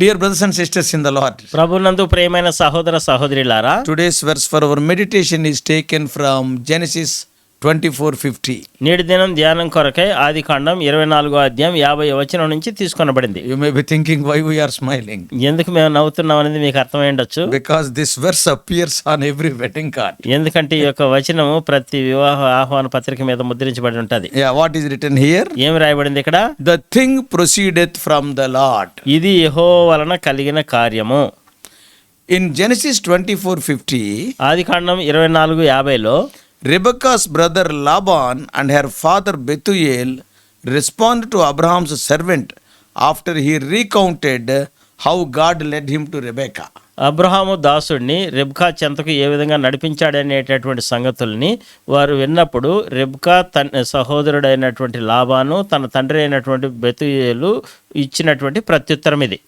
Dear brothers and sisters in the Lord, ప్రభునందు ప్రియమైన సహోదర సహోదరులారా, today's verse for our meditation is taken from Genesis 24:50. నేటి దినం ధ్యానం కొరకై ఆదికాండం 24:50 నుంచి తీసుకొనబడింది. You may be thinking why we are smiling. ఎందుకు మేము నవ్వుతున్నాం అనేది మీకు అర్థమై ఉండొచ్చు. Because this verse appears on every wedding card. ఎందుకంటే ఈ యొక్క వచనము ప్రతి వివాహ ఆహ్వాన పత్రిక మీద ముద్రించబడి ఉంటది. Yeah, what is written here? ఏమి రాయబడింది ఇక్కడ? The thing proceedeth from the Lord. ఇది యెహోవా వలన కలిగిన కార్యము. In Genesis 24:50, Adikandam 24:50లో Rebekah's brother Laban and her father Bethuel responded to Abraham's servant after he recounted how God led him to Rebekah. Abraham దాసుడిని Rebekah చెంతకు ఏ విధంగా నడిపించాడనేటటువంటి సంగతుల్ని వారు విన్నప్పుడు రెబ్కా తన సహోదరుడైనటువంటి లాబాను తన తండ్రి అయినటువంటి బెతుయేలు ఇచ్చినటువంటి ప్రత్యుత్తరం ఇది.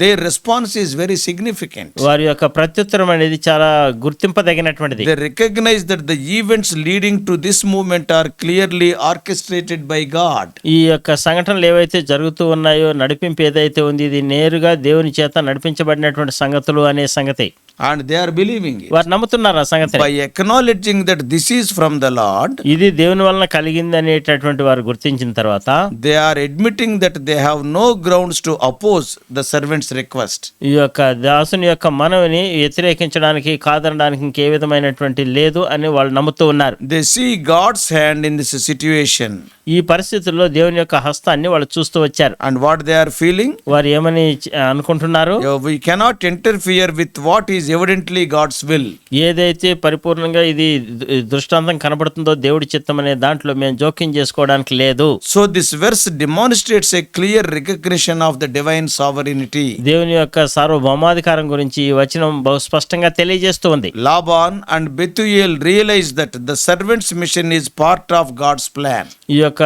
Their response is very significant. వారి యొక్క ప్రత్యుత్తరం అనేది చాలా గుర్తింపదగినటువంటిది. They recognize that the events leading to this movement are clearly orchestrated by God. ఈ యొక్క సంఘటనలు ఏవైతే జరుగుతూ ఉన్నాయో, నడిపింపు ఏదైతే ఉంది, ఇది నేరుగా దేవుని చేత నడిపించబడినటువంటి సంగతులు అనే సంగతి. And they are believing it. వారు నమ్ముతున్నారు ఆ సంగతి. By acknowledging that this is from the Lord, ఇది దేవుని వలన కలిగింది అనేటటువంటి వారు గుర్తించిన తర్వాత they are admitting that they have no grounds to oppose the servant's request. ఈ యొక్క దాసుని యొక్క మనవిని వ్యతిరేకించడానికి, కాదనడానికి ఇంకే విధమైనటువంటి లేదు అని వాళ్ళు నమ్ముతూ ఉన్నారు. They see God's hand in this situation. ఈ పరిస్థితుల్లో దేవుని యొక్క హస్తాన్ని వాళ్ళు చూస్తూ వచ్చారు. And what they are feeling? వారు ఏమని అనుకుంటున్నారు? We cannot interfere with what is evidently God's will. ఏదైతే పరిపూర్ణంగా ఇది దృష్టాంతం కనబడుతుందో దేవుడి చిత్తం అనే దాంట్లో మేము జోక్యం చేసుకోవడానికి లేదు. So this verse demonstrates a clear recognition of the divine sovereignty. దేవుని యొక్క సార్వభౌమాధికారం గురించి ఈ వచనం బహు స్పష్టంగా తెలియజేస్తూ ఉంది. Laban and Bethuel realized that the servant's mission is part of God's plan. ఈ యొక్క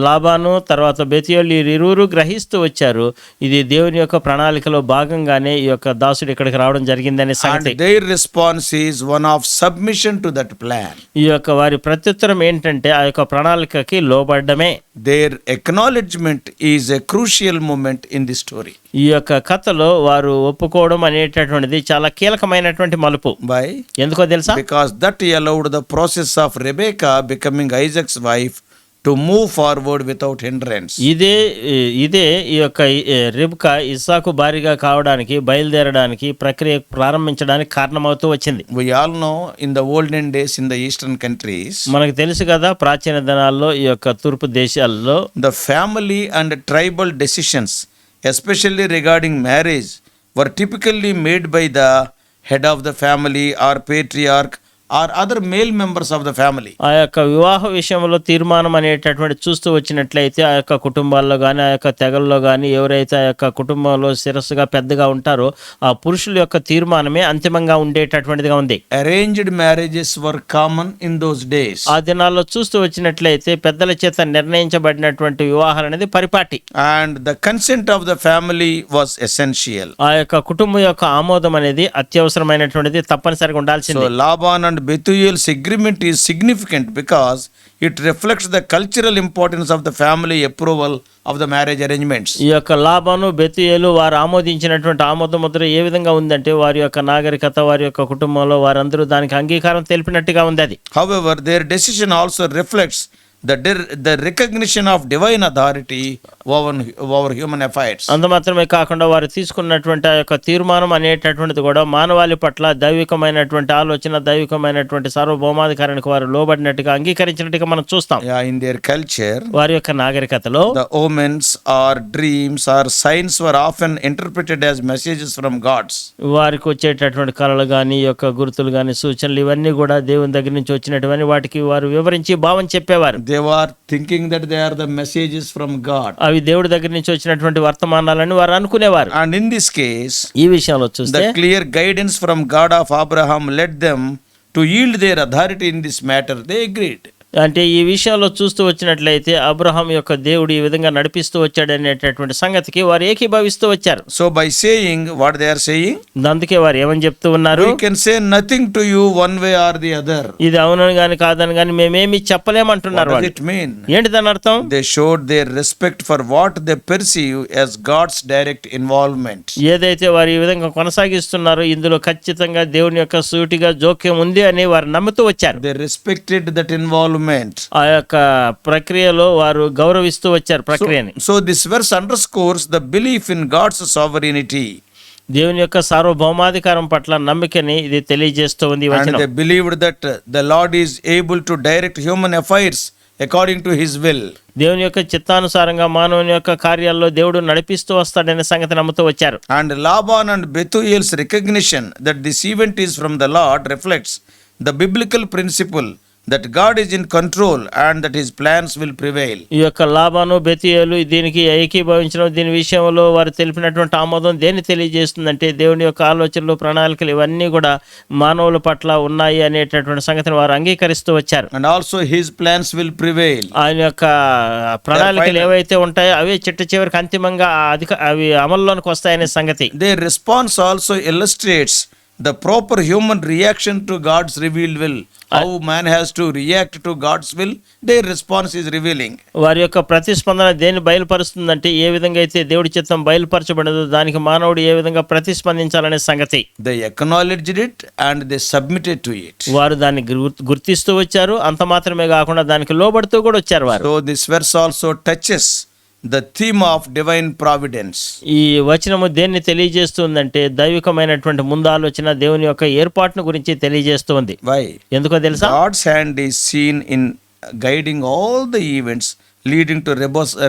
లాబాను తర్వాత బెతుయేలు ఇరువురు గ్రహిస్తూ వచ్చారు, ఇది దేవుని యొక్క ప్రణాళికలో భాగంగానే ఈ యొక్క దాసుడు ఇక్కడికి రావడం జరిగిందనే సంగతి. And their response is one of submission to that plan. ఈ యొక్క వారి ప్రత్యుత్తరం ఏంటంటే ఆ యొక్క ప్రణాళికకి లోబడమే. Their acknowledgement is a crucial moment in the story. ఈ యొక్క కథలో వారు ఒప్పుకోవడం అనేటటువంటిది చాలా కీలకమైనటువంటి మలుపు. Why? ఎందుకో తెలుసా? Because that allowed the process of Rebekah becoming Isaac's wife to move forward without hindrance. ఇదే ఈ యొక్క రిబ్కా ఇస్సాకు భార్యగా కావడానికి, బయలుదేరడానికి, ప్రక్రియ ప్రారంభించడానికి కారణమవుతూ వచ్చింది. We all know in the olden days in the eastern countries, మనకు తెలుసు కదా, ప్రాచీన దినాల్లో ఈ యొక్క తూర్పు దేశాల్లో the family and tribal decisions, especially regarding marriage, were typically made by the head of the family or patriarch or other male members of the family. ఆ యొక్క వివాహ విషయంలో తీర్మానం అనేటటువంటి చూస్తూ వచ్చినట్లయితే ఆ యొక్క కుటుంబాల్లో కానీ, ఆ యొక్క తెగల్లో కానీ ఎవరైతే ఆ యొక్క కుటుంబంలో శిరస్సుగా పెద్దగా ఉంటారో ఆ పురుషుల యొక్క తీర్మానమే అంతిమంగా ఉండేటటువంటిదిగా ఉంది. Arranged marriages were common in those days. ఆ దినాల్లో చూస్తూ వచ్చినట్లయితే పెద్దల చేత నిర్ణయించబడినటువంటి వివాహాలు అనేది పరిపాటి. And the consent of the family was essential. ఆ యొక్క కుటుంబం యొక్క ఆమోదం అనేది అత్యవసరమైనటువంటిది, తప్పనిసరిగా ఉండాల్సింది. So Laban and Bethuel's agreement is significant because it reflects the cultural importance of the family approval of the marriage arrangements. ఈ యొక్క లాబాను బెతుయేలు వారు ఆమోదించినటువంటి ఆమోద ముద్ర ఏ విధంగా ఉందంటే వారి యొక్క నాగరికత, వారి యొక్క కుటుంబంలో వారందరూ దానికి అంగీకారం తెలిపినట్టుగా ఉంది అది. However, their decision also reflects the recognition of divine authority over human affairs. అంత మాత్రమే కాకుండా వారు తీసుకున్నటువంటి ఆ యొక్క తీర్మానం అనేటటువంటిది కూడా మానవాళి పట్ల దైవికమైనటువంటి ఆలోచన, దైవికమైనటువంటి సార్వభౌమాధికారానికి వారు లోబడినట్టుగా అంగీకరించినట్టుగా మనం చూస్తాం. In their culture, వారి యొక్క నాగరికతలో the omens or dreams or signs were often interpreted as messages from gods. వారికి వచ్చేటటువంటి కళలు కానీ, ఈ యొక్క గుర్తులు కానీ, సూచనలు ఇవన్నీ కూడా దేవుని దగ్గర నుంచి వచ్చినటువంటి వాటికి వారు వివరించి భావం చెప్పేవారు. They were thinking that they are the messages from God. అవి దేవుడి దగ్గర నుంచి వచ్చినటువంటి వర్తమానాలని వారు అనుకునేవారు. And in this case, ఈ విషయంలో చూస్తే the clear guidance from God of Abraham led them to yield their authority in this matter. They agreed. అంటే ఈ విషయంలో చూస్తూ వచ్చినట్లయితే అబ్రహాం యొక్క దేవుడు ఈ విధంగా నడిపిస్తూ వచ్చాడనేటటువంటి సంగతికి వారు ఏకీభవిస్తూ వచ్చారు. So by saying what they are saying, అందుకే వారు ఏమని చెప్తూ ఉన్నారు, we can say nothing to you one way or the other. ఇది అవునని గాని కాదని గాని మేమేమి చెప్పలేమంటున్నారు What does వాళ్ళు. it mean? ఏంటి దాని అర్థం? They showed their respect for what they perceive as God's direct involvement. ఏదైతే వారు ఈ విధంగా కొనసాగిస్తున్నారో ఇందులో ఖచ్చితంగా దేవుని యొక్క సూటిగా జోక్యం ఉంది అని వారు నమ్ముతూ వచ్చారు. They respected that involvement. ఆ యొక్క ప్రక్రియలో వారు గౌరవిస్తూ వచ్చారు ప్రక్రియని. So this verse underscores the belief in God's sovereignty. దేవుని యొక్క సార్వభౌమాధికారం పట్ల నమ్మికని ఇది తెలియజేస్తూ ఉంది ఈ And వచనం. they believed that the Lord is able to direct human affairs according to his will. దేవుని యొక్క చిత్తానుసారంగా మానవుని యొక్క కార్యాల్లో దేవుడు నడిపిస్తూ వస్తాడనే సంగతి నమ్ముతూ వచ్చారు. And Laban and Bethuel's recognition that this event is from the Lord reflects the biblical principle that God is in control and that his plans will prevail. ఈ యొక్క లాబాను బెతీయేలు దీనికి ఏకీభవించడం, దీని విషయంలో వారు తెలిపినటువంటి ఆమోదం దేన్ని తెలియజేస్తుందంటే దేవుని యొక్క ఆలోచనలు, ప్రణాళికలు ఇవన్నీ కూడా మానవుల పట్ల ఉన్నాయి అనేటటువంటి సంగతిని వారు అంగీకరిస్తూ వచ్చారు. And also his plans will prevail. ఆయన యొక్క ప్రణాళికలు ఏవైతే ఉంటాయో అవే చిట్ట చివరికి అంతిమంగా అవి అమల్లోనికి వస్తాయనే సంగతి. Their response also illustrates the proper human reaction to God's revealed will. How man has to react to God's will, their response is revealing. వారి యొక్క ప్రతిస్పందన దేన్ని బయలుపరుస్తుందంటే ఏ విధంగా అయితే దేవుడి చిత్తం బయలుపరచబడదో దానికి మానవుడు ఏ విధంగా ప్రతిస్పందించాలనే సంగతి. They acknowledged it and they submitted to it. వారు దాన్ని గుర్తిస్తూ వచ్చారు, అంత మాత్రమే కాకుండా దానికి లోబడుతూ కూడా వచ్చారు వారు. So this verse also touches the theme of divine providence. ఈ వచనము దేన్ని తెలియజేస్తుందంటే దైవికమైనటువంటి ముందాలోచన, దేవుని యొక్క ఏర్పాటును గురించి తెలియజేస్తుంది. Why? ఎందుకో తెలుసా? God's hand is seen in guiding all the events leading to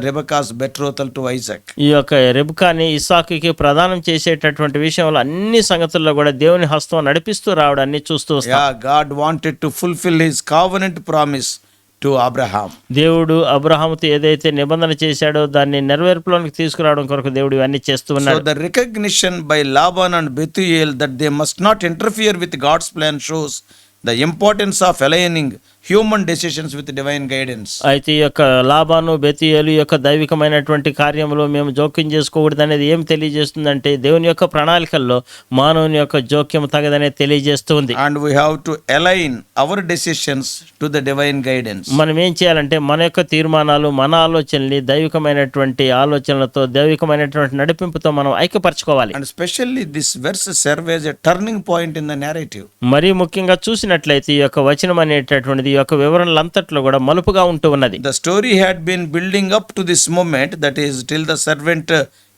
Rebekah's betrothal to Isaac. ఈ యొక్క రెబ్కాని ఇస్సాకుకి ప్రదానం చేసేటటువంటి విషయంలో అన్ని సంగతుల్లో కూడా దేవుని హస్తం నడిపిస్తూ రావడాన్ని చూస్తూ వస్తాం. Yeah, God wanted to fulfill his covenant promise to Abraham. దేవుడు అబ్రహాముతో ఏదైతే నిబంధన చేశాడో దాన్ని నెరవేర్పులోనికి తీసుకురావడం కొరకు దేవుడు ఇవన్నీ చేస్తూ So ఉన్నాడు. the recognition by Laban and Bethuel that they must not interfere with God's plan shows the importance of aligning human decisions with divine guidance. అయితే ఈ యొక్క లాబాను బెతీయేలు యొక్క దైవికమైనటువంటి కార్యంలో మేము జోక్యం చేసుకోకూడదు అనేది ఏం తెలియజేస్తుందంటే దేవుని యొక్క ప్రణాళికల్లో మానవుని యొక్క జోక్యం తగదనే తెలియజేస్తుంది. And we have to align our decisions to the divine guidance. మనం ఏం చేయాలంటే మన యొక్క తీర్మానాలు, మన ఆలోచనల్ని దైవికమైనటువంటి ఆలోచనలతో, దైవికమైనటువంటి నడిపింపుతో మనం ఐక్యపరచుకోవాలి. And especially this verse serves as a turning point in the narrative. మరీ ముఖ్యంగా చూసినట్లయితే ఈ యొక్క వచనం అనేటటువంటిది ఈ యొక్క వివరణలంతట్లో కూడా మలుపుగా ఉంటూ ఉన్నది. The story had been building up to this moment, that is till the servant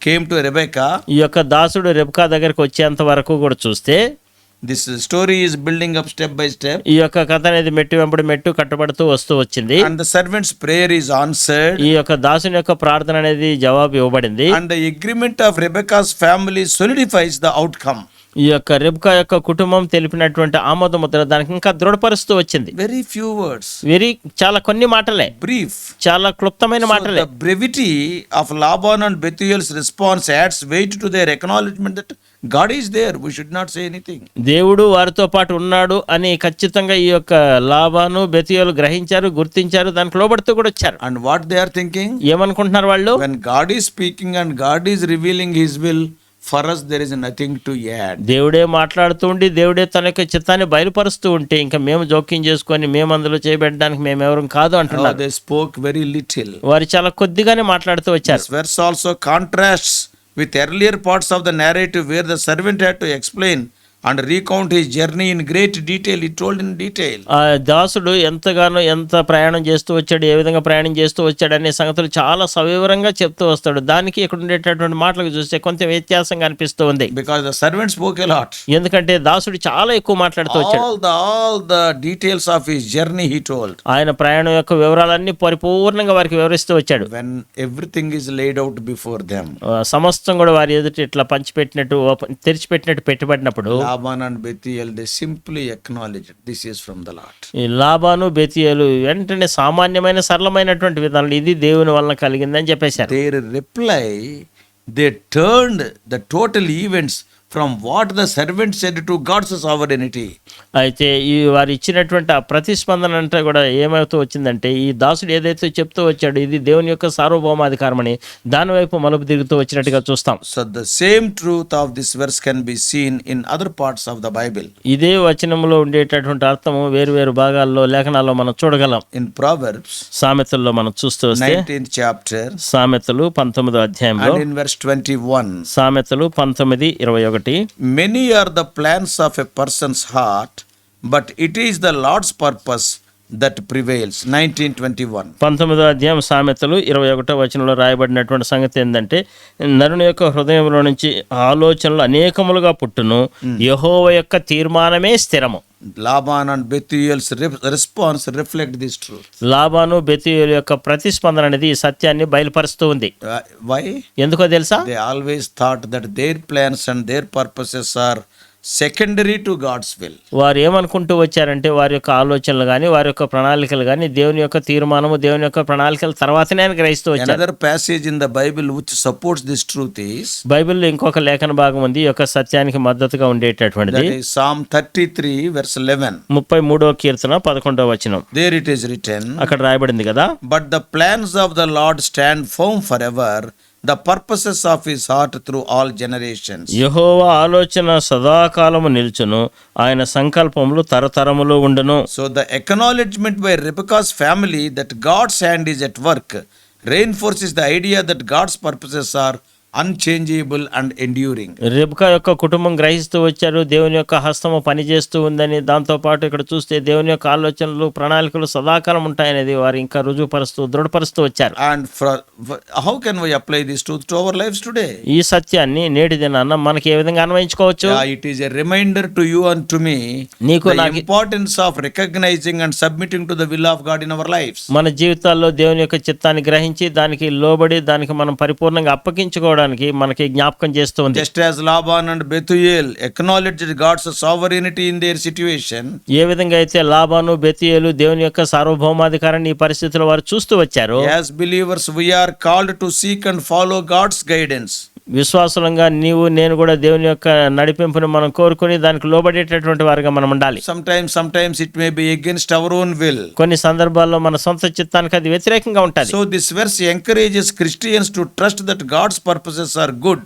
came to Rebekah. ఈ యొక్క దాసుడు రెబ్కా దగ్గరికి వచ్చేంత వరకు కూడా చూస్తే This story is building up step by step. ఈ యొక్క కథ అనేది మెట్టు వెంబడి మెట్టు కట్టబడుతూ వస్తూ వచ్చింది. And the servant's prayer is answered. ఈ యొక్క దాసుని యొక్క ప్రార్థన అనేది జవాబు ఇవ్వబడింది. And the agreement of Rebekah's family solidifies the outcome. ఈ యొక్క రెబ్కా యొక్క కుటుంబం తెలిపినటువంటి ఆమోద ముద్ర దానికి ఇంకా దృఢపరుస్తూ వచ్చింది. Very few words. చాలా కొన్ని మాటలే, Brief. చాలా క్లుప్తమైన So మాటలే. the brevity of Laban and Bethuel's response adds weight to their acknowledgement that God is there. We should not say anything. దేవుడు వారితో పాటు ఉన్నాడు అని ఖచ్చితంగా ఈ యొక్క లాబాను బెతీయేలు గ్రహించారు, గుర్తించారు, దానికి లోబడుతూ కూడా వచ్చారు. And what they are thinking? ఏమనుకుంటున్నారు వాళ్ళు? When God is speaking and God is revealing his will, for us there is nothing to add. దేవుడే మాట్లాడుతూ ఉండి దేవుడే తన యొక్క చిత్తాన్ని బయలుపరుస్తూ ఉంటే ఇంకా మేము జోక్యం చేసుకొని మేము అందులో చేయబెట్టడానికి మేము ఎవరు కాదు Now అంటున్నారు. they spoke very little. వారు చాలా కొద్దిగానే మాట్లాడుతూ వచ్చారు. This verse also contrasts with earlier parts of the narrative where the servant had to explain and recount his journey in great detail. He told in detail. ఆ దాసుడు ఎంత ప్రయాణం చేస్తూ వచ్చాడు, ఏ విధంగా ప్రయాణం చేస్తూ వచ్చాడు అనే సంగతులు చాలా సవివరంగా చెప్తూ వస్తాడు. దానికి ఇక్కడ ఉండేటటువంటి మాటలకు చూస్తే కొంచెం వ్యత్యాసంగా అనిపిస్తూ ఉంది. Because the servant spoke a lot. ఎందుకంటే దాసుడు చాలా ఎక్కువ మాట్లాడుతూ వచ్చాడు. All the details of his journey he told. ఆయన ప్రయాణం యొక్క వివరాలన్నీ పరిపూర్ణంగా వారికి వివరిస్తూ వచ్చాడు. When everything is laid out before them. సమస్తం కూడా వారి ఎదుట ఇట్లా పంచిపెట్టినట్టు తెరిచిపెట్టినట్టు పెట్టబడినప్పుడు Laban and Bethuel, they simply acknowledged this is from the Lord. ఈ లాబాను బెతీయేలు వెంటనే సామాన్యమైన సరళమైనటువంటి విధానాలు ఇది దేవుని వలన కలిగిందని చెప్పేశారు. Their reply, they turned the total events from what the servant said to God's sovereignty. అయితే ఈ వారు ఇచ్చినటువంటి ఆ ప్రతిస్పందన అంటే కూడా ఏమవుతూ వచ్చిందంటే, ఈ దాసుడు ఏదైతే చెప్తూ వచ్చాడు ఇది దేవుని యొక్క సార్వభౌమాధికారమని, దాని వైపు మలుపు తిరుగుతూ వచ్చినట్టుగా చూస్తాం. So the same truth of this verse can be seen in other parts of the Bible. ఇదే వచనంలో ఉండేటటువంటి అర్థము వేరు వేరు భాగాల్లో లేఖనాల్లో మనం చూడగలం. In Proverbs సామెతల్లో మనం చూస్తూ వస్తే 19th chapter సామెతలు 19వ అధ్యాయంలో and in verse 21, సామెతలు 19:21 many are the plans of a person's heart, but it is the Lord's purpose that prevails. 19:21. 19వ అధ్యాయం సామెతలు 21వ వచనంలో రాయబడినటువంటి సంగతి ఏంటంటే, నరుని యొక్క హృదయంలో నుంచి ఆలోచనలు అనేకములుగా పుట్టును, యెహోవా యొక్క తీర్మానమే స్థిరము. Laban and Bethuel's response reflect this truth. Laban బెతూయేలు యొక్క ప్రతిస్పందన అనేది ఈ సత్యాన్ని బయలుపరుస్తూ ఉంది. Why? ఎందుకో తెలుసా? They always thought that their plans and their purposes are secondary to God's will. వారు ఏమనుకుంటూ వచ్చారంటే, వారి యొక్క ఆలోచనలు కానీ వారి యొక్క ప్రణాళికలు కానీ దేవుని యొక్క తీర్మానము దేవుని యొక్క ప్రణాళికల తర్వాతనే ఆయన గ్రహిస్తూ వచ్చారు. Another passage in the Bible which supports this truth is బైబిల్లో ఇంకొక లేఖన భాగం ఉంది ఈ యొక్క సత్యానికి మద్దతుగా ఉండేటటువంటిది. that is Psalm 33 verse 11. 33వ కీర్తన 11వ వచనం. There it is written, అక్కడ రాయబడింది కదా, but the plans of the Lord stand firm forever, the purposes of his heart through all generations. యెహోవా ఆలోచన సదాకాలము నిల్చును, ఆయన సంకల్పములు తరతరములు ఉండును. So the acknowledgement by Rebekah's family that God's hand is at work reinforces the idea that God's purposes are unchangeable and enduring. Rebekah యొక్క కుటుంబం గ్రహిస్తూ వచ్చారు దేవుని యొక్క హస్తము పనిచేస్తూ ఉందని. దాంతోపాటు ఇక్కడ చూస్తే దేవుని యొక్క ఆలోచనలు ప్రణాళికలు సదాకాలం ఉంటాయనేది వారు ఇంకా రుజువుపరుస్తూ దృఢపరుస్తూ వచ్చారు. And how can we apply this truth to our lives today? ఈ సత్యాన్ని నేటి దినాన మనకి ఏ విధంగా అన్వయించుకోవచ్చు? It is a reminder to you and to me నీకు the నాకు importance of recognizing and submitting to the will of God in our lives. మన జీవితాల్లో దేవుని యొక్క చిత్తాన్ని గ్రహించి దానికి లోబడి దానికి మనం పరిపూర్ణంగా అప్పగించుకోవడానికి మనకి జ్ఞాపకం చేస్తుంది. Just as Laban and Bethuel acknowledged God's sovereignty in their situation, ఏ విధంగా అయితే లాబాను బెతూయేలు దేవుని యొక్క సార్వభౌమాధికారాన్ని ఈ పరిస్థితుల్లో వారు చూస్తూ వచ్చారు, as believers we are called to seek and follow God's guidance. విశ్వాసులంగా నీవు నేను కూడా దేవుని యొక్క నడిపింపును మనం కోరుకుని దానికి లోబడేటటువంటి వారిగా మనం ఉండాలి. Sometimes it may be against our own will. కొన్ని సందర్భాల్లో మన సొంత చిత్తానికి అది వ్యతిరేకంగా ఉంటుంది. So this verse encourages Christians to trust that God's purposes are good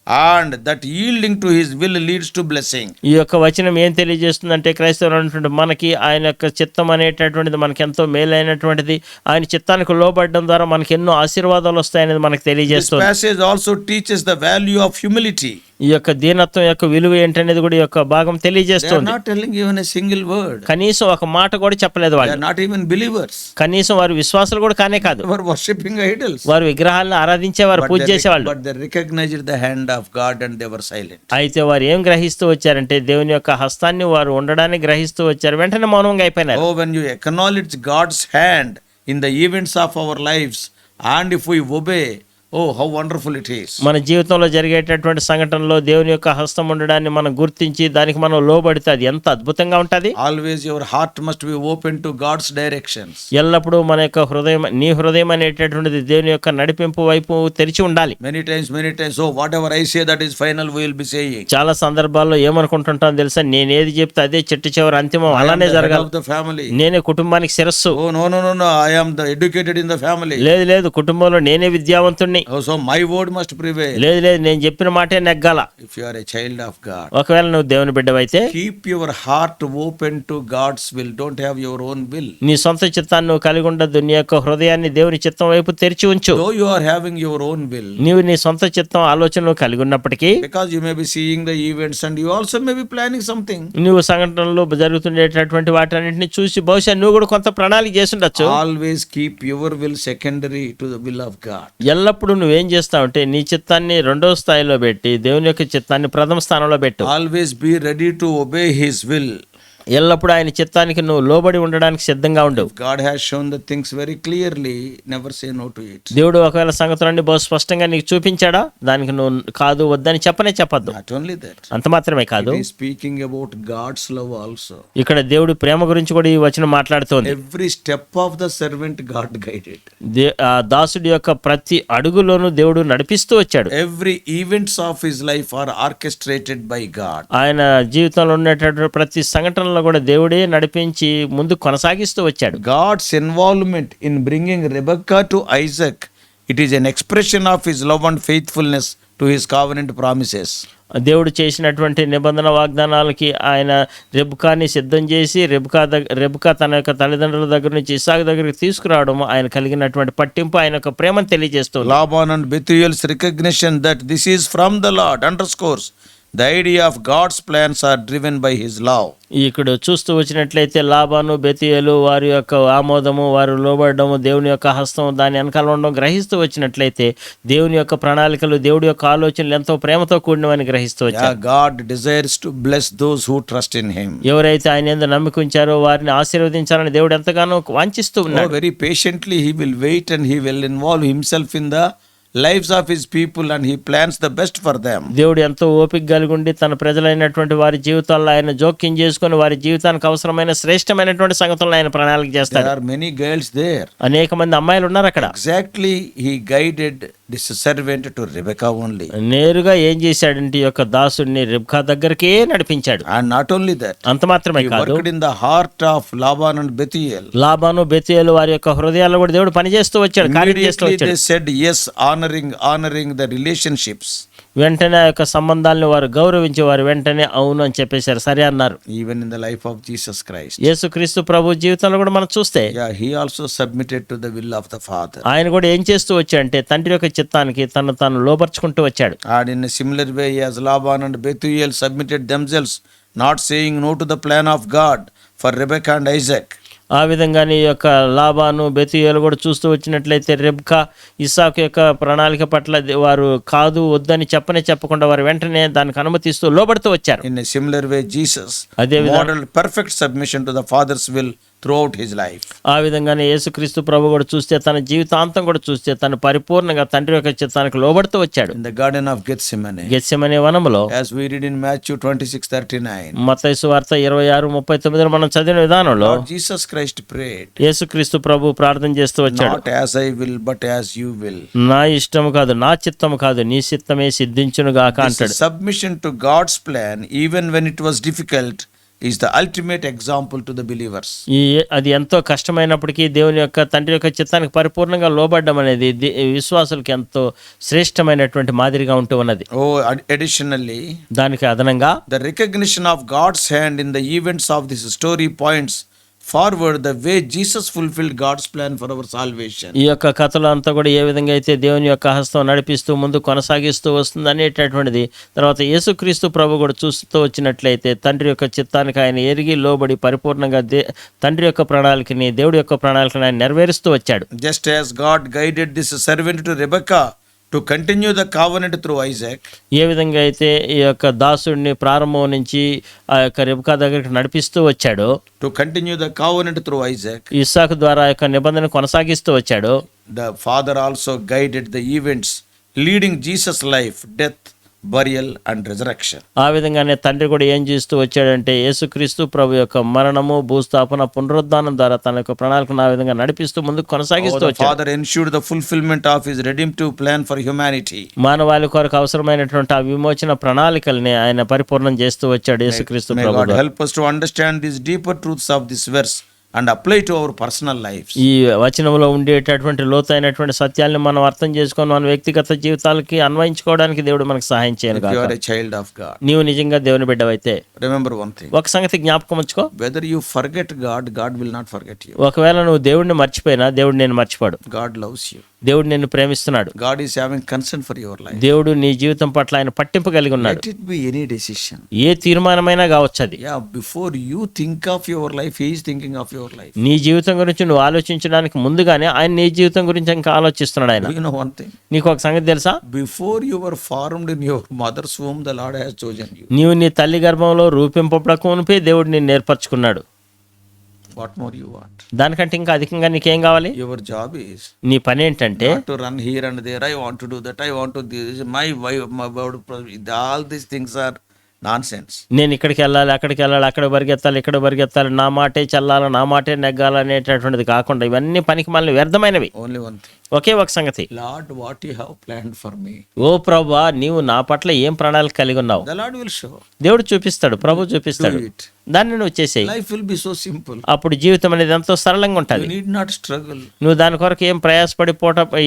and that yielding to his will leads to blessing. ఈ యొక్క వచనం ఏం తెలియజేస్తుందంటే, క్రైస్తవులు అనేటువంటి మనకి ఆయన యొక్క చిత్తం అనేటటువంటిది మనకి ఎంతో మేలైనటువంటిది, ఆయన చిత్తానికి లోబడడం ద్వారా మనకి ఎన్నో ఆశీర్వాదాలు వస్తాయనేది మనకు This తెలియజేస్తుంది. passage also teaches the value of humility. ఈ యొక్క దీనత్వం యొక్క విలువ ఏంటనేది కూడా ఈ యొక్క భాగం They are తెలియజేస్తుంది. not telling even a single word. కనీసం ఒక మాట కూడా చెప్పలేదు They వాళ్ళు. are not even believers. కనీసం వారు విశ్వాసులు కూడా కానే కాదు. They were worshipping idols. వారు విగ్రహాలను ఆరాధించేవారు, పూజ చేసేవాళ్ళు. But they recognized the hand of God and they were silent. అయితే వారు ఏం గ్రహిస్తూ వచ్చారంటే, దేవుని యొక్క హస్తాన్ని వారు ఉండడానికి గ్రహిస్తూ వచ్చారు, వెంటనే మౌనంగా అయిపోయినారు. Oh, when you acknowledge God's hand in the events of our lives and if we obey, oh, how wonderful it is. మన జీవితంలో జరిగేటటువంటి సంఘటనలో దేవుని యొక్క హస్తం ఉండడాన్ని మనం గుర్తించి దానికి మనం లోబడితే అది ఎంత అద్భుతంగా ఉంటుంది. Always your heart must be open to God's directions. ఎల్లప్పుడూ మన యొక్క హృదయం, నీ హృదయం అనేటటువంటిది దేవుని యొక్క నడిపింపు వైపు తెరిచి ఉండాలి. Many times, oh, whatever I say that is final, we will be saying. చాలా సందర్భాల్లో ఏమనుకుంటుంటాం తెలుసా, నేనేది చెప్తే అదే చిట్ట చివరి అంతిమం I am అలానే the head జరగాలి. of the family. నేనే కుటుంబానికి శిరస్సు. Oh, no, I am the educated in the family. లేదు లేదు, కుటుంబంలో నేనే విద్యావంతుణ్ణి. Oh, so my word must prevail. లేదు లేదు, నేను చెప్పిన మాటే నెగ్గాల. If you are a child of God, ఒకవేళ నువ్వు దేవుని బిడ్డవైతే keep your heart open to God's will. Don't have your own will. నీ సొంత చిత్తాన్ని నువ్వు కలిగి ఉండద్దు. నీ యొక్క హృదయాన్ని దేవుని చిత్తం వైపు తెరిచి ఉంచు. Though you are having your own will, నీవు నీ సొంత చిత్తం ఆలోచనలు కలిగి ఉన్నప్పటికీ, because you may be seeing the events and you also may be planning something. నువ్వు సంఘటనలు జరుగుతుండేటటువంటి వాటన్నిటిని చూసి బహుశా నువ్వు కూడా కొంత ప్రణాళిక చేసి ఉండొచ్చు. Always keep your will secondary to the will of God. ఎల్లప్పుడూ నువ్వేం చేస్తావు అంటే నీ చిత్తాన్ని రెండో స్థాయిలో పెట్టి దేవుని యొక్క చిత్తాన్ని ప్రథమ స్థానంలో పెట్టు. Always be ready to obey his will ఎల్లప్పుడూ ఆయన చిత్తానికి నువ్వు లోబడి ఉండడానికి సిద్ధంగా ఉండు. God has shown the things very clearly, never say no to it. దేవుడు ఒకవేళ సంగతులన్నీ బహు స్పష్టంగా నీకు చూపించాడా, దానికి నువ్వు కాదు వద్దని చెప్పద్దు. Not only that, అంత మాత్రమే కాదు, he is speaking about God's love also. ఇక్కడ దేవుడు ప్రేమ గురించి కూడా ఈ వచనం మాట్లాడుతోంది. Every step of the servant God guided. ఆ దాసుడి యొక్క ప్రతి అడుగులోనూ దేవుడు నడిపిస్తూ వచ్చాడు. Every events of his life are orchestrated by God. ఆయన జీవితంలో ఉన్నటువంటి ప్రతి సంఘటనలో కూడా దేవుడే నడిపించి ముందు కొనసాగిస్తూ వచ్చాడు. God's involvement in bringing Rebekah to Isaac, it is an expression of his love and faithfulness to his covenant promises. దేవుడు చేసినటువంటి నిబంధన వాగ్దానాలకి ఆయన రెబ్కాని సిద్ధం చేసి రెబ్కా తన యొక్క తల్లిదండ్రుల దగ్గర నుంచి ఇస్సాకు దగ్గరికి తీసుకురావడం ఆయన కలిగినటువంటి పట్టింపు, ఆయన యొక్క ప్రేమను తెలియజేస్తుంది. Laban and Bethuel's recognition that this is from the Lord underscores the idea of God's plans are driven by his love. ఇక్కడ చూస్తూ వచ్చినట్లయితే లాబాను బెతీయేలు వారి యొక్క ఆమోదము, వారు లోబడము, దేవుని యొక్క హస్తం దాని వెనకాల ఉండడం గ్రహిస్తూ వచ్చినట్లయితే దేవుని యొక్క ప్రణాళికలు, దేవుడి యొక్క ఆలోచనలు ఎంతో ప్రేమతో కూడినవని గ్రహిస్తూ వచ్చారు. God desires to bless those who trust in him. ఎవరైతే ఆయన యందు నమ్మిక ఉంచారో వారిని ఆశీర్వదించాలని దేవుడు ఎంతగానో వాంఛిస్తూ ఉన్నాడు. Very patiently he will wait and he will involve himself in the lives of his people and he plans the best for them. దేవుడు ఎంతో ఓపిక కలిగి ఉండి తన ప్రజలైనటువంటి వారి జీవితాల్లో ఆయన జోక్యం చేసుకుని వారి జీవితానికి అవసరమైన శ్రేష్టమైనటువంటి సంగతులను ఆయన ప్రణాళిక చేస్తాడు. There are many girls there. అనేక మంది అమ్మాయిలు ఉన్నారు అక్కడ. Exactly, he guided this servant to Rebekah only. నేరుగా ఏం చేశాడంటే ఈ యొక్క దాసుడిని రెబ్కా దగ్గరికే నడిపించాడు. And not only that, అంత మాత్రమే he కాదు, worked in the heart of Laban and Bethuel. Laban బెతీయేలు వారి యొక్క హృదయాల్లో కూడా దేవుడు పనిచేస్తూ వచ్చాడు, కార్యం చేస్తూ Immediately వచ్చాడు. they said yes, honoring the relationships. వెంటనే ఆ యొక్క సంబంధాలను వారు గౌరవించి వారు వెంటనే అవును అని చెప్పేశారు, సరే అన్నారు. Even in the life of Jesus Christ. యేసుక్రీస్తు ప్రభు జీవితంలో కూడా మనం చూస్తే Yeah, he also submitted to the will of the Father. ఆయన కూడా ఏం చేస్తూ వచ్చాడంటే తండ్రి యొక్క చిత్తానికి తాను లోపరుచుకుంటూ వచ్చాడు. And in a similar way as Laban and Bethuel submitted themselves, not saying no to the plan of God for Rebekah and Isaac. ఆ విధంగానే ఈ యొక్క లాబాను బెతూయేలు కూడా చూస్తూ వచ్చినట్లయితే రెబ్కా ఇస్సాకు యొక్క ప్రణాళిక పట్ల వారు కాదు వద్దని చెప్పకుండా వారు వెంటనే దానికి అనుమతిస్తూ లోబడుతూ వచ్చారు. In a similar way, Jesus modeled perfect submission to the Father's will throughout his life. ఆ విధంగానే యేసుక్రీస్తు ప్రభు కూడా చూస్తే తన జీవితాంతం కూడా చూస్తే తను పరిపూర్ణంగా తండ్రి యొక్క చిత్తానికి లోబడుతూ వచ్చాడు. In the Garden of Gethsemane, Gethsemane వనములో, as we read in Matthew 26:39, మత్తయి సువార్త 26:39 మనం చదివిన విధానంలో Lord Jesus Christ prayed, యేసుక్రీస్తు ప్రభు ప్రార్థన చేస్తూ వచ్చాడు. not as I will but as you will. నా ఇష్టము కాదు, నా చిత్తము కాదు, నీ చిత్తమే సిద్ధించును గాక అంటాడు. Submission to God's plan, even when it was difficult, is the ultimate example to the believers. అది ఎంతో కష్టమైనప్పటికీ దేవుని యొక్క తండ్రి యొక్క చిత్తానికి పరిపూర్ణంగా లోబడ్డం అనేది విశ్వాసులకు ఎంతో శ్రేష్టమైనటువంటి మాదిరిగా ఉంటూ ఉన్నది. Additionally, దానికి అదనంగా the recognition of God's hand in the events of this story points forward the way Jesus fulfilled God's plan for our salvation. ఈ యొక్క కథలో అంతా కూడా ఏ విధంగా అయితే దేవుని యొక్క హస్తం నడిపిస్తూ ముందు కొనసాగిస్తూ వస్తుంది అనేటటువంటిది తర్వాత యేసుక్రీస్తు ప్రభు కూడా చూస్తూ వచ్చినట్లయితే తండ్రి యొక్క చిత్తానికి ఆయన ఎరిగి లోబడి పరిపూర్ణంగా తండ్రి యొక్క ప్రణాళికని దేవుడి యొక్క ప్రణాళికని ఆయన నెరవేరుస్తూ వచ్చాడు. Just as God guided this servant to Rebekah to continue the covenant through Isaac, ఏ విధంగా అయితే ఈ యొక్క దాసుడిని ప్రారంభం నుంచి ఆ యొక్క రెబ్కా దగ్గరికి నడిపిస్తూ వచ్చాడో, to continue the covenant through Isaac, ఇస్సాకు ద్వారా ఆ యొక్క నిబంధన కొనసాగిస్తూ వచ్చాడో, the Father also guided the events leading Jesus' life, death, burial and resurrection. ఆ విధంగానే తండ్రి కూడా ఏం చేస్తూ వచ్చాడంటే యేసుక్రీస్తు ప్రభు యొక్క మరణము, భూస్థాపన, పునరుద్ధానం ద్వారా తన యొక్క ప్రణాళికను ఆ విధంగా నడిపిస్తూ ముందుకు కొనసాగిస్తూ వచ్చాడు. Father ensured the fulfillment of his redemptive plan for humanity. మానవాళి కొరకు అవసరమైనటువంటి ఆ విమోచన ప్రణాళికల్ని ఆయన పరిపూర్ణం చేస్తూ వచ్చాడు యేసుక్రీస్తు May Prabhu. God help us to understand these deeper truths of this verse and apply to our personal lives. ఈ వచనంలో ఉండేటటువంటి లోతైనటువంటి సత్యాలను మనం అర్థం చేసుకొని మన వ్యక్తిగత జీవితాలకి అన్వయించుకోవడానికి దేవుడు మనకు సహాయం చేయను If you are గాక. a child of God, నీవు నిజంగా దేవుని బిడ్డవైతే remember one thing. ఒక సంగతి జ్ఞాపకం ఉంచుకో, Whether you forget God, God will not forget you. ఒకవేళ నువ్వు దేవుడిని మర్చిపోయినా దేవుడు నేను మర్చిపోడు. God loves you. దేవుడు నిన్ను ప్రేమిస్తున్నాడు. God is having concern for your life. దేవుడు నీ జీవితం పట్ల ఆయన పట్టింపు కలిగి ఉన్నాడు. Let it be any decision. ఏ తీర్మానమైనా కావచ్చు అది. Yeah, before you think of your life, he is thinking of your life. నీ జీవితం గురించి నువ్వు ఆలోచించడానికి ముందుగానే ఆయన నీ జీవితం గురించి ఇంకా ఆలోచిస్తున్నాడు ఆయన. Do you know one thing? నీకు ఒక సంగతి తెలుసా? Before you were formed in your mother's womb, the Lord has chosen you. నీవు నీ తల్లి గర్భంలో రూపింపబడక మునిపే దేవుడు నిన్ను ఏర్పరచుకున్నాడు. What more you want? దానికంటే ఇంకా అధికంగా నీకేం కావాలి? Your job is నీ పని ఏంటంటే not to run here and there. I want to do that. I want to do this. My wife, my word, all these things are nonsense. నేను ఇక్కడికి వెళ్ళాలి, అక్కడికి వెళ్ళాలి, అక్కడ పరిగెత్తాలి, ఇక్కడ పరిగెత్తాలి, నా మాటే చల్లాలి, నా మాటే నెగ్గాలి అనేటటువంటిది కాకుండా ఇవన్నీ పనికి మళ్ళీ వ్యర్థమైనవి. Only one thing. ఒకే ఒక సంగతి, Lord, what you have planned for me, ఓ ప్రభువా నీవు నా పట్ల ఏం ప్రణాళిక కలిగి ఉన్నావు, the Lord will show. దేవుడు చూపిస్తాడు, ప్రభు చూపిస్తాడు. Do it. దాన్ని నువ్వు చేసేయి. Life will be so simple. అప్పుడు జీవితం అనేది ఎంతో సరళంగా You ఉంటుంది. need not struggle. నువ్వు దాని కొరకు ఏం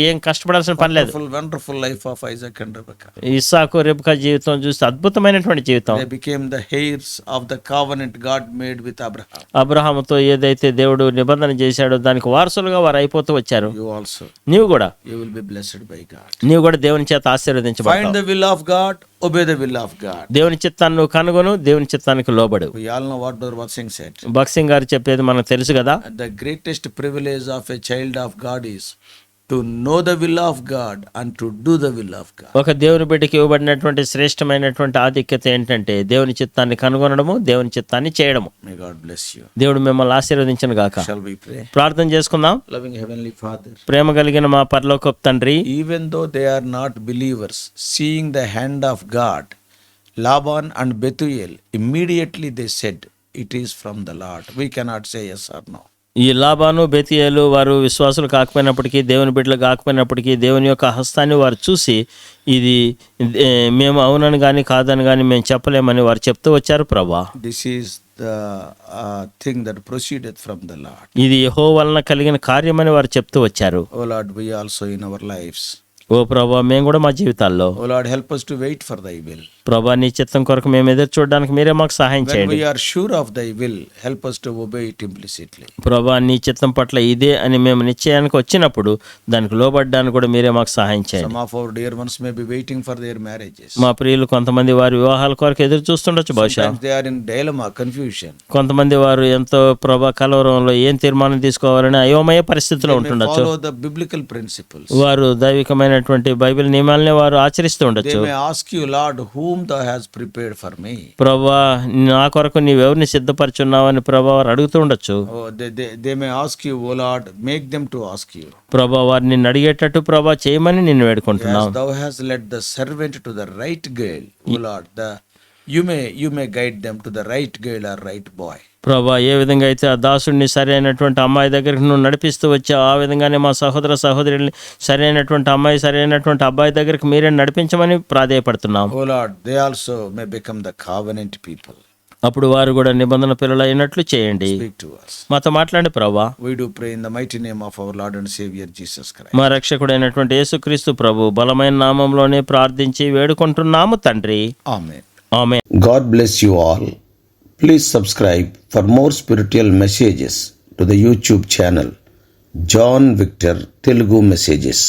ఏం కష్టపడాల్సిన పని లేదు. Wonderful life of Isaac and Rebekah. Isaac Rebecca జీవితం చూస్తే అద్భుతమైనటువంటి జీవితం. They became the heirs of the covenant God made with Abraham. అబ్రహాముతో ఏదైతే దేవుడు నిబంధన చేశాడో దానికి వారసులుగా వారు అయిపోతూ వచ్చారు. You also. నీవు కూడా You will be blessed by God. నీవు కూడా దేవుని చేత Find ఆశీర్వదించబడతావు. the will of God, obey the will of God. దేవుని చిత్తాన్ని నువ్వు కనుగొను, దేవుని చిత్తానికి లోబడు. We all know what Brother Vatsing said. భక్సింగ్ గారు చెప్పేది మనకు తెలుసు కదా. The greatest privilege of a child of God is to know the will of God and to do the will of God. ఒక దేవుని బిడ్డకి ఇవ్వబడినటువంటి శ్రేష్టమైనటువంటి ఆధిక్యత ఏంటంటే దేవుని చిత్తాన్ని కనుగొనడము, దేవుని చిత్తాన్ని చేయడము. May God bless you. దేవుడు మిమ్మల్ని ఆశీర్వదించను గాక. Shall we pray? ప్రార్థన చేసుకుందాం. Loving Heavenly Father, ప్రేమ కలిగిన మా పరలోకపు తండ్రి, even though they are not believers, seeing the hand of God, Laban and Bethuel, immediately they said, it is from the Lord. We cannot say yes or no. ఈ లాబాను బెతియేలు వారు విశ్వాసులు కాకపోయినప్పటికీ, దేవుని బిడ్డలు కాకపోయినప్పటికీ దేవుని యొక్క హస్తాన్ని వారు చూసి ఇది మేము అవునని కానీ కాదని కానీ మేము చెప్పలేమని వారు చెప్తూ వచ్చారు. ప్రభా, This is the thing that proceedeth from the Lord. ఇది యెహోవా వలన కలిగిన కార్యమని వారు చెప్తూ వచ్చారు. O Lord, we also in our lives. ఓ ప్రభా, మేము కూడా మా జీవితాల్లో O Lord, help us to wait for thy will. ప్రభా నీ చిత్తం కొరకు మేము ఎదురు చూడడానికి మీరే మాకు సహాయం When చేయండి. we are sure of thy will, help us to obey it implicitly. ప్రభా నీ చిత్తం పట్ల ఇదే అని మేము నిశ్చయానికి వచ్చినప్పుడు దానికి లోబడ్డానికి కూడా మీరే మాకు సహాయం చేయండి. Some of our dear ones may be waiting for their marriages. మా ప్రియులు కొంతమంది వారి వివాహాల కొరకు ఎదురు చూస్తుండొచ్చు. బహుశా Sometimes they are in dilemma, confusion. కొంతమంది వారు ఎంతో ప్రభా కలవరంలో ఏం తీర్మానం తీసుకోవాలని అయోమయ పరిస్థితిలో They may ఉంటుండొచ్చు. follow the biblical principles. వారు దైవికమైనటువంటి బైబిల్ నియమాలనే వారు ఆచరిస్తూ They ఉండొచ్చు. may ask you, Lord, whom thou hast prepared for me. ప్రభా నా కొరకు నీవెవరిని సిద్ధపరచున్నావని ప్రభా వారు అడుగుతూ ఉండొచ్చు. Oh, they may ask you, O Lord, make them to ask you. ప్రభా వారు నిన్ను అడిగేటట్టు ప్రభా చేయమని నిన్ను వేడుకుంటున్నాం. As thou hast led the servant to the right girl, O Lord, you may guide them to the right girl or right boy. ప్రభా ఏ విధంగా అయితే ఆ దాసుడిని సరైనటువంటి అమ్మాయి దగ్గరికి నువ్వు నడిపిస్తూ వచ్చావు, ఆ విధంగానే మా సహోదర సహోదరుల్ని సరైనటువంటి అమ్మాయి సరైనటువంటి అబ్బాయి దగ్గరికి మీరే నడిపించమని ప్రాధేయపడుతున్నాం. O Lord, they also may become the covenant people. అప్పుడు వారు కూడా నిబంధన పిల్లలు అయినట్లు చేయండి. Speak to us. మాతో మాట్లాడండి ప్రభా. We do pray in the mighty name of our Lord and Savior Jesus Christ. మా రక్షకుడైనటువంటి యేసుక్రీస్తు ప్రభు బలమైన నామంలోనే ప్రార్థించి వేడుకుంటున్నాము తండ్రి. Amen. Amen. God bless you all. Please subscribe for more spiritual messages to the YouTube channel John Victor Telugu Messages.